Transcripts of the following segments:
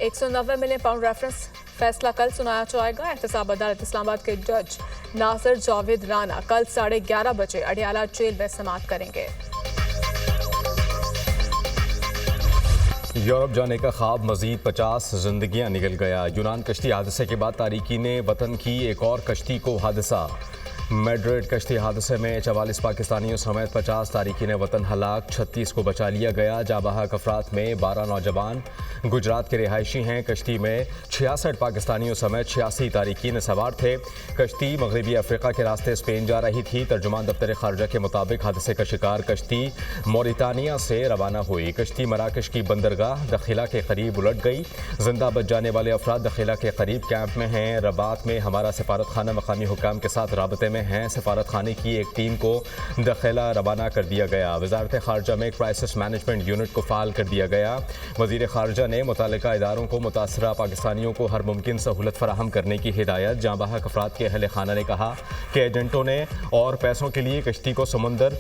190 million pound reference फैसला कल सुनाया जाएगा। एहतसाब अदालत इस्लामाबाद के जज नासिर जावेद राना कल 11:30 बजे अडियाला जेल में समाअत करेंगे। यूरोप जाने का ख्वाब मजीद 50 जिंदगियां निकल गया। यूनान कश्ती हादसे के बाद तारिकीन वतन की एक और कश्ती को हादसा। मैड्रिड कश्ती हादसे में 44 पाकिस्तानियों समेत 50 तारिकीन वतन हलाक, 36 को बचा लिया गया। जाबाहक अफराद में 12 नौजवान गुजरात के रिहायशी हैं। कश्ती में 66 पाकिस्तानियों समेत 86 तारिकीन सवार थे। कश्ती मगरबी अफ्रीका के रास्ते स्पेन जा रही थी। तर्जुमान दफ्तर खारजा के मुताबिक हादसे का शिकार कश्ती मोरितानिया से रवाना हुई। कश्ती मराकश की बंदरगाह दखिला के करीब उलट गई। जिंदा बच जाने वाले अफराद दखिला के करीब कैंप में हैं। रबात में हमारा सफारत खाना मकामी हुकाम के साथ राबते में हैं। सफारत खाने की एक टीम को दखिला रवाना कर दिया गया। वजारत खारजा में क्राइसिस मैनेजमेंट यूनिट को फाल कर दिया गया। वजीर खारजा ने मुतालिका इदारों को मुतासरा पाकिस्तानियों को हर मुमकिन सहूलत फराहम करने की हिदायत। जाँ बहक अफराद के अहल खाना ने कहा कि एजेंटों ने और पैसों के लिए कश्ती को समुंदर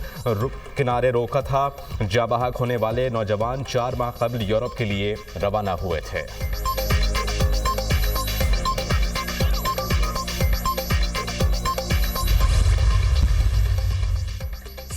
किनारे रोका था। जाँ बहक होने वाले नौजवान 4 माह कबल यूरोप के लिए रवाना हुए थे।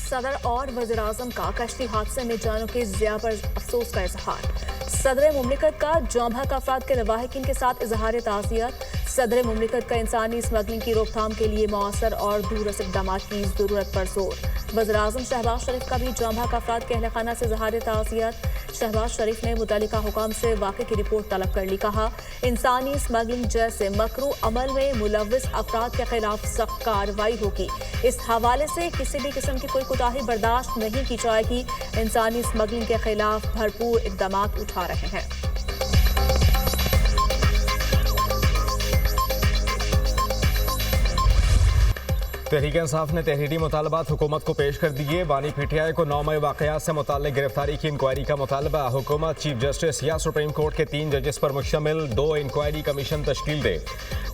सदर और वज़ीर-ए-आज़म का कश्ती हादसे में जानों के ज़िया पर अफसोस का इजहार। सदर मुमलिकत का जाँ बहक अफराद के लवाहिकीन के साथ इजहार ताज़ियत। सदर मुमलिकत का इंसानी स्मगलिंग की रोकथाम के लिए मौसर और दूररस इक़दाम की ज़रूरत पर जोर। वज़ीर-ए-आज़म शहबाज शरीफ का भी जाँ बहक अफराद के अहल खाना से इजहार ताज़ियत। शहबाज शरीफ ने मुतल्लिका हुकाम से वाक़े की रिपोर्ट तलब कर ली। कहा, इंसानी स्मगलिंग जैसे मकरू अमल में मुलव्विस अफराद के खिलाफ सख्त कार्रवाई होगी। इस हवाले से किसी भी किस्म की कोई कोताही बर्दाश्त नहीं की जाएगी। इंसानी स्मगलिंग के खिलाफ भरपूर इक़दाम उठा रहे हैं। तहरीक इंसाफ ने तहरीरी मुतालबात हुकूमत को पेश कर दिए। बानी पीटीआई को 9 मई वाक़यात से मुताल्लिक़ गिरफ्तारी की इंक्वायरी का मुतालबा। हुकूमत चीफ जस्टिस या सुप्रीम कोर्ट के 3 जजेस पर मुश्तमिल 2 इंक्वायरी कमीशन तश्कील दे।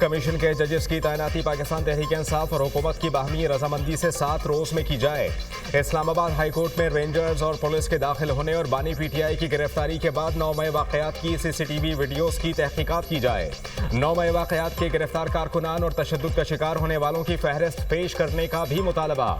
कमीशन के जजेस की तैनाती पाकिस्तान तहरीक इंसाफ और हुकूमत की बाहमी रजामंदी से 7 रोज़ में की जाए। इस्लामाबाद हाई कोर्ट में रेंजर्स और पुलिस के दाखिल होने और बानी पीटीआई की गिरफ्तारी के बाद 9 मई वाक़यात की CCTV वीडियोज़ की तहकीकात की जाए। 9 मई वाक़यात के गिरफ्तार कारकुनान और तशद्दुद का शिकार होने वालों की फहरिस्त पेश करने का भी मुतालबा।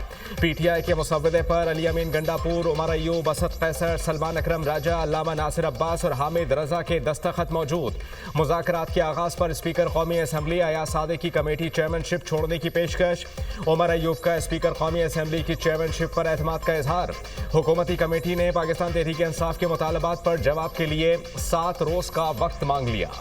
पीटीआई के मुसव्विदे पर अली अमीन गंडापुर, उमर अयूब, असद कैसर, सलमान अकरम राजा, अल्लामा नासिर अब्बास और हामिद रजा के दस्तखत मौजूद। मुज़ाकरात के आगाज़ पर स्पीकर कौमी असम्बली अयाज सादिक की कमेटी चेयरमैनशिप छोड़ने की पेशकश। उमर अयूब का स्पीकर कौमी असम्बली की चेयरमैनशिप पर एतमाद का इजहार। हुकूमती कमेटी ने पाकिस्तान तहरीक इंसाफ के मुतालबात पर जवाब के लिए 7 रोज़ का वक्त मांग लिया।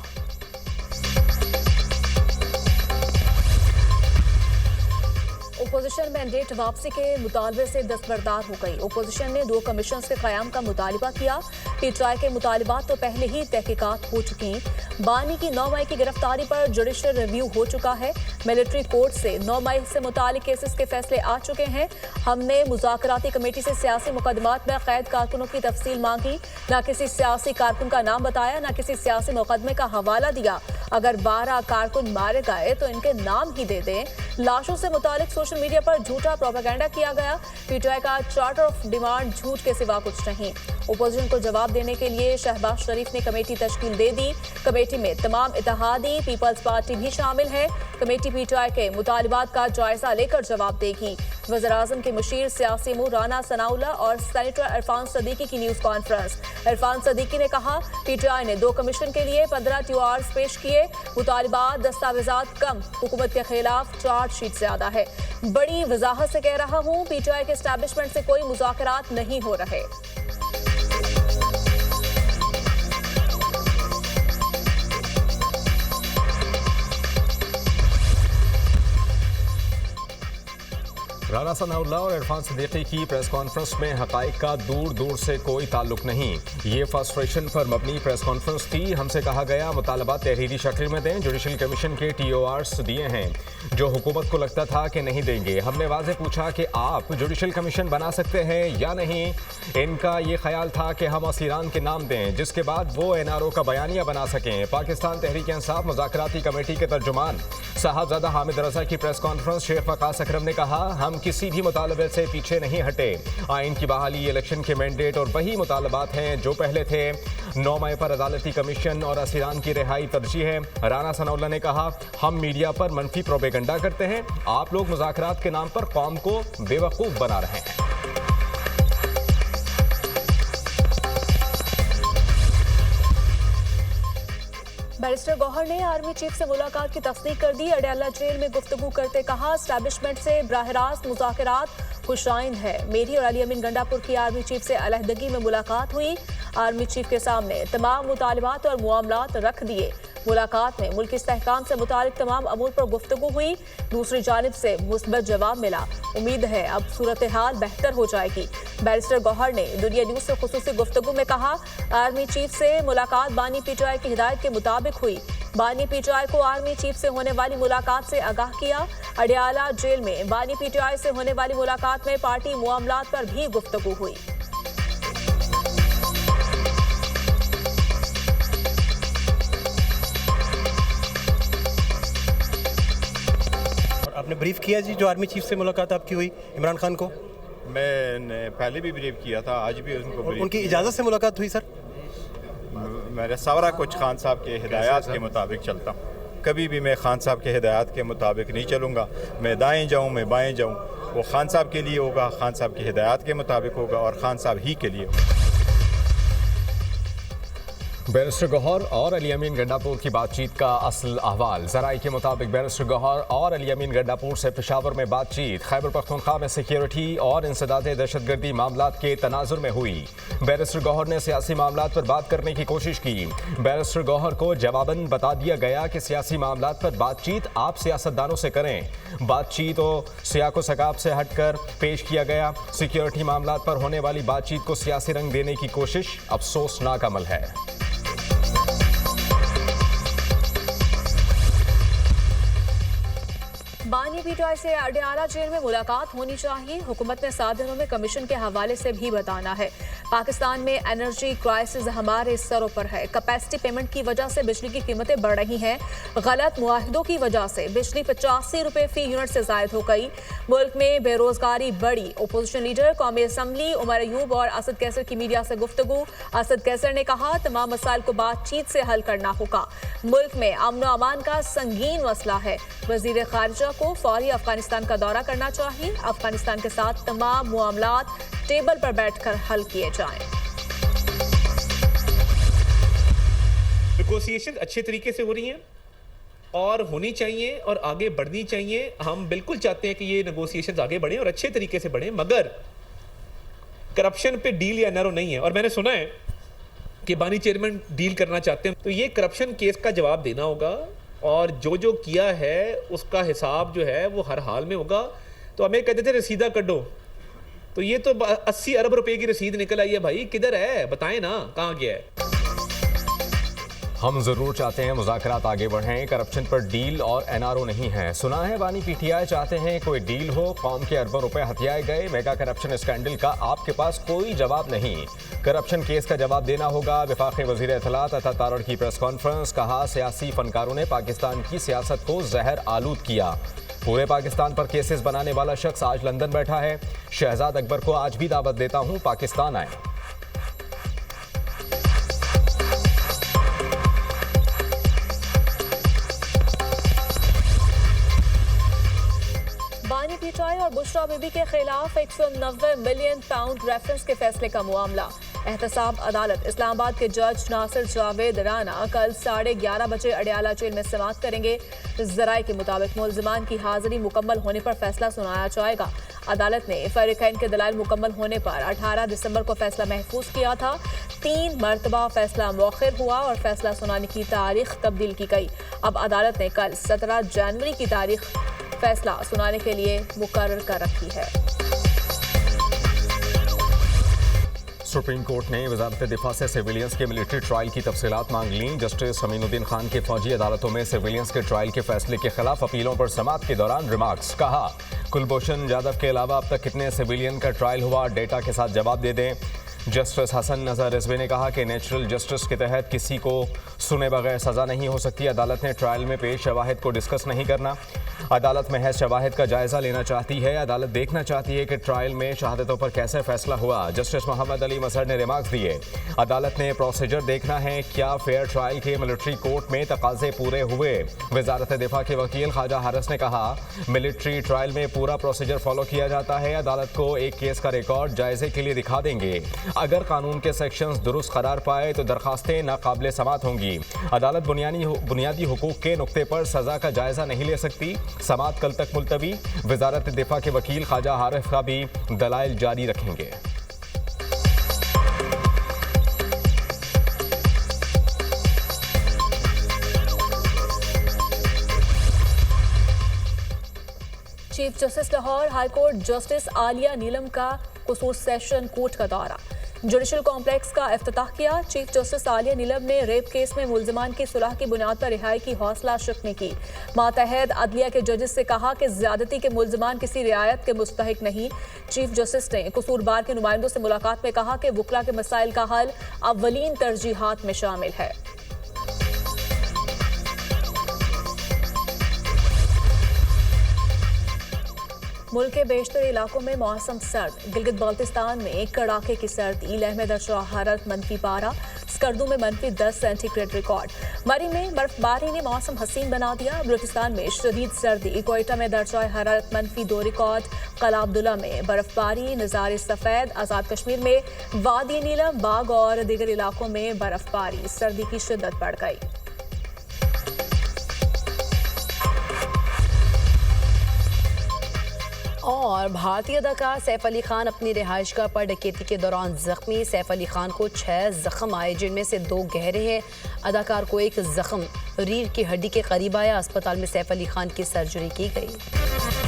ओपोजिशन मैंडेट वापसी के मुतालबे से दस्तबरदार हो गई। ओपोजिशन ने 2 कमीशन के क़याम का मुतालबा किया। पीटीआई के मुतालबात तो पहले ही तहकीकात हो चुकी। बानी की 9 मई की गिरफ्तारी पर जुडिशल रिव्यू हो चुका है। मिलिट्री कोर्ट से 9 मई से मुतालिक केसेस के फैसले आ चुके हैं। हमने मुज़ाकराती कमेटी से सियासी मुकदमात में कैद कारकुनों की तफसील मांगी। न किसी सियासी कारकुन का नाम बताया, न किसी सियासी मुकदमे का हवाला दिया। अगर 12 कारकुन मारे गए तो इनके नाम ही दे दें। लाशों से मुतालिक सोशल मीडिया पर झूठा प्रोपेगेंडा किया गया। पीटीआई का चार्टर ऑफ डिमांड झूठ के सिवा कुछ नहीं। ओपोजिशन को जवाब देने के लिए शहबाज शरीफ ने कमेटी तश्कील दे दी। कमेटी में तमाम इत्तेहादी पीपल्स पार्टी भी शामिल है। कमेटी पीटीआई के मुतालबात का जायजा लेकर जवाब देगी। वज़ीर-ए-आज़म के मुशीर सियासी अमूर राना सनाउल्लाह और सेनेटर इरफान सदीकी की न्यूज़ कॉन्फ्रेंस। इरफान सदीकी ने कहा, पीटीआई ने 2 कमीशन के लिए 15 TORs पेश किए। मुतालबात दस्तावेजात कम, हुकूमत के खिलाफ चार्जशीट ज्यादा है। बड़ी वजाहत से कह रहा हूँ, पीटीआई के एस्टैब्लिशमेंट से कोई मुज़ाकरात नहीं हो रहे। राना सनाउल्लाह और इरफान सदीकी की प्रेस कॉन्फ्रेंस में हक़ाइक़ का दूर दूर से कोई ताल्लुक नहीं। ये फ्रस्ट्रेशन पर मबनी प्रेस कॉन्फ्रेंस थी। हमसे कहा गया मुतालबात तहरीरी शक्ल में दें। जुडिशल कमीशन के TORs दिए हैं जो हुकूमत को लगता था कि नहीं देंगे। हमने वाज़े पूछा कि आप जुडिशल कमीशन बना सकते हैं या नहीं। इनका ये ख्याल था कि हम असीरान के नाम दें, जिसके बाद वो NRO का बयानिया बना सकें। पाकिस्तान तहरीक इंसाफ मुज़ाकराती कमेटी के तर्जुमान साहबजादा हामिद रजा की प्रेस कॉन्फ्रेंस। शेख वकास अकरम ने कहा, हम किसी भी मुतालबे से पीछे नहीं हटे। आइन की बहाली, इलेक्शन के मैंडेट और वही मुतालबात हैं जो पहले थे। 9 मई पर अदालती कमीशन और असीरान की रिहाई तरजीह है। राना सनाउल्लाह ने कहा, हम मीडिया पर मनफी प्रोपेगेंडा करते हैं, आप लोग मुज़ाकरात के नाम पर कौम को बेवकूफ़ बना रहे हैं। बैरिस्टर गौहर ने आर्मी चीफ से मुलाकात की तस्दीक कर दी। अडयाला जेल में गुफ्तगू करते कहा, एस्टैब्लिशमेंट से बराह रास्त मुज़ाकरात खुशाइंद है। मेरी और अली अमीन गंडापुर की आर्मी चीफ से अलहदगी में मुलाकात हुई। आर्मी चीफ के सामने तमाम मुतालिबात और मामलात रख दिए। मुलाकात में मुल्क इस्तेहकाम से मुतालिक तमाम अमूर पर गुफ्तगू हुई। दूसरी जानिब से मुस्बत जवाब मिला। उम्मीद है अब सूरत हाल बेहतर हो जाएगी। बैरिस्टर गौहर ने दुनिया न्यूज से खुसूसी गुफ्तगू में कहा, आर्मी चीफ से मुलाकात बानी पीटीआई की हिदायत के मुताबिक हुई। बानी पीटीआई को आर्मी चीफ से होने वाली मुलाकात से आगाह किया। अडयाला जेल में बानी पीटीआई से होने वाली मुलाकात में पार्टी मामलात पर भी गुफ्तगू हुई। आपने ब्रीफ किया जी, जो आर्मी चीफ से मुलाकात आपकी हुई इमरान खान को? मैंने पहले भी ब्रीफ किया था, आज भी उनको ब्रीफ उनकी इजाज़त से मुलाकात हुई सर? मेरा सारा कुछ खान साहब के हिदायत के मुताबिक चलता हूँ। कभी भी मैं खान साहब के हिदायत के मुताबिक नहीं चलूँगा। मैं दाएं जाऊँ, मैं बाएं जाऊँ, वो खान साहब के लिए होगा, खान साहब की हिदायत के मुताबिक होगा और खान साहब ही के लिए होगा। बैरिस्टर गौहर और अली अमीन गंडापुर की बातचीत का असल अहवाल। ज़राए के मुताबिक बैरिस्टर गौहर और अली अमीन गंडापुर से पेशावर में बातचीत खैबर पख्तूनख्वा में सिक्योरिटी और इंसदाद दहशतगर्दी मामलात के तनाजुर में हुई। बैरिस्टर गौहर ने सियासी मामलात पर बात करने की कोशिश की। बैरिस्टर गौहर को जवाबन बता दिया गया कि सियासी मामलात पर बातचीत आप सियासतदानों से करें। बातचीत और सियाको सकाब से हटकर पेश किया गया। सिक्योरिटी मामलात पर होने वाली बातचीत को सियासी रंग देने की कोशिश अफसोसनाक अमल है। बानी पीटीआई से अडयाला जेल में मुलाकात होनी चाहिए। हुकूमत ने 7 दिनों में कमीशन के हवाले से भी बताना है। पाकिस्तान में एनर्जी क्राइसिस हमारे सरों पर है। कैपेसिटी पेमेंट की वजह से बिजली की कीमतें बढ़ रही हैं। गलत मुआहिदों की वजह से बिजली 85 रुपए फी यूनिट से जायद हो गई। मुल्क में बेरोजगारी बढ़ी। ओपोजिशन लीडर कौमी असम्बली उमर अयूब और असद कैसर की मीडिया से गुफ्तगू। असद कैसर ने कहा, तमाम मसाइल को बातचीत से हल करना होगा। मुल्क में अमन और अमान का संगीन मसला है। वजीर खारिजा को फौरी अफगानिस्तान का दौरा करना चाहिए। अफगानिस्तान के साथ तमाम मामलात टेबल पर बैठकर हल किए जाएं। नेगोशिएशन अच्छे तरीके से हो रही हैं और होनी चाहिए और आगे बढ़नी चाहिए। हम बिल्कुल चाहते हैं कि ये नेगोशिएशंस आगे बढ़ें और अच्छे तरीके से बढ़ें, मगर करप्शन पे डील या एनआरओ नहीं है। और मैंने सुना है कि बानी चेयरमैन डील करना चाहते हैं, तो ये करप्शन केस का जवाब देना होगा और जो किया है उसका हिसाब जो है वो हर हाल में होगा। तो हमें कहते थे रसीदा कड्डो, तो ये तो 80 अरब रुपए की रसीद निकल आई है भाई, किधर है बताएं ना, कहाँ गया है? हम जरूर चाहते हैं मुज़ाकरात आगे बढ़ें, करप्शन पर डील और एनआरओ नहीं है। सुना है बानी पीटीआई चाहते हैं कोई डील हो, कौम के अरबों रुपए हथियाए गए। मेगा करप्शन स्कैंडल का आपके पास कोई जवाब नहीं। करप्शन केस का जवाब देना होगा। वफाकी वज़ीर इत्तलात अता तारड़ की प्रेस कॉन्फ्रेंस। कहा, सियासी फनकारों ने पाकिस्तान की सियासत को जहर आलूद किया। पूरे पाकिस्तान पर केसेस बनाने वाला शख्स आज लंदन बैठा है। शहजाद अकबर को आज भी दावत देता हूँ, पाकिस्तान आए। बानी पीटीआई और बुशरा बीबी के खिलाफ 190 मिलियन पाउंड रेफरेंस के फैसले का मामला। एहतसाब अदालत। इस्लामाबाद के जज नासिर जावेद राना कल 11:30 बजे अडयाला जेल में समाअत करेंगे। ज़राए के मुताबिक मुल्ज़िमान की हाजिरी मुकम्मल होने पर फैसला सुनाया जाएगा। अदालत ने फरीक़ैन के दलाइल मुकम्मल होने पर 18 दिसंबर को फैसला महफूज किया था। 3 मरतबा फैसला मौखिर हुआ और फैसला सुनाने की तारीख तब्दील की गई। अब अदालत ने कल 17 जनवरी की तारीख फैसला सुनाने के लिए मुकर्रर कर रखी है। सुप्रीम कोर्ट ने वजारत दिफा से सिविलियंस के मिलिट्री ट्रायल की तफसीलात मांग ली। जस्टिस अमीनुद्दीन खान की फौजी अदालतों में सिविलियंस के ट्रायल के फैसले के खिलाफ अपीलों पर समाअत के दौरान रिमार्क्स। कहा, कुलभूषण जाधव के अलावा अब तक कितने सिविलियन का ट्रायल हुआ, डेटा के साथ जवाब दे दें। जस्टिस हसन नज़र रिजवी ने कहा कि नेचुरल जस्टिस के तहत किसी को सुने बगैर सज़ा नहीं हो सकती। अदालत ने ट्रायल में पेश शवाहिद को डिस्कस नहीं करना। अदालत महज शवाहिद का जायजा लेना चाहती है। अदालत देखना चाहती है कि ट्रायल में शहादतों पर कैसे फैसला हुआ। जस्टिस मोहम्मद अली मजहर ने रिमार्क्स दिए। अदालत ने प्रोसीजर देखना है, क्या फेयर ट्रायल के मिलिट्री कोर्ट में तकाजे पूरे हुए। वजारत दिफा के वकील ख्वाजा हारिस ने कहा, मिलिट्री ट्रायल में पूरा प्रोसीजर फॉलो किया जाता है। अदालत को एक केस का रिकॉर्ड जायजे के लिए दिखा देंगे। अगर कानून के सेक्शंस दुरुस्त करार पाए तो दरखास्तें नाकाबिले समात होंगी। अदालत बुनियादी हुकूक के नुक्ते पर सजा का जायजा नहीं ले सकती। समात कल तक मुलतवी। वजारत दिफा के वकील ख्वाजा हारिस का भी दलाइल जारी रखेंगे। Chief justice Lahore high court justice Aalia Neelam का कसूर सेशन कोर्ट का दौरा। जुडिशल कॉम्प्लेक्स का इफ्तिताह किया। चीफ जस्टिस आलिया नीलम ने रेप केस में मुलजमान की सुलह की बुनियाद पर रिहाई की हौसला शिकनी की। मातहत अदलिया के जजेस से कहा कि ज्यादती के मुलजमान किसी रियायत के मुस्तहिक नहीं। चीफ जस्टिस ने कसूरबार के नुमाइंदों से मुलाकात में कहा कि वकला के मसाइल का हल अव्वलीन तरजीहात में शामिल है। मुल्क के बेशतर इलाकों में मौसम सर्द। गिलगित बाल्टिस्तान में कड़ाके की सर्दी। लेह में दर्जा हरारत -12, स्कर्दू में -10 सेंटीग्रेड रिकॉर्ड। मरी में बर्फबारी ने मौसम हसीन बना दिया। बलूचिस्तान में शदीद सर्दी। कोयटा में दर्जा हरारत -2 रिकॉर्ड। कला अब्दुल्ला में बर्फबारी। नज़ारे सफ़ेद। आज़ाद कश्मीर में वादी नीलम, बाग और दीगर इलाकों में बर्फबारी। सर्दी की शिद्दत बढ़ गई। और भारतीय अदाकार सैफ अली खान अपनी रिहाइशगाह पर डकैती के दौरान जख्मी। सैफ अली खान को 6 जख्म आए, जिनमें से 2 गहरे हैं। अदाकार को एक जख्म रीढ़ की हड्डी के करीब आया। अस्पताल में सैफ अली खान की सर्जरी की गई।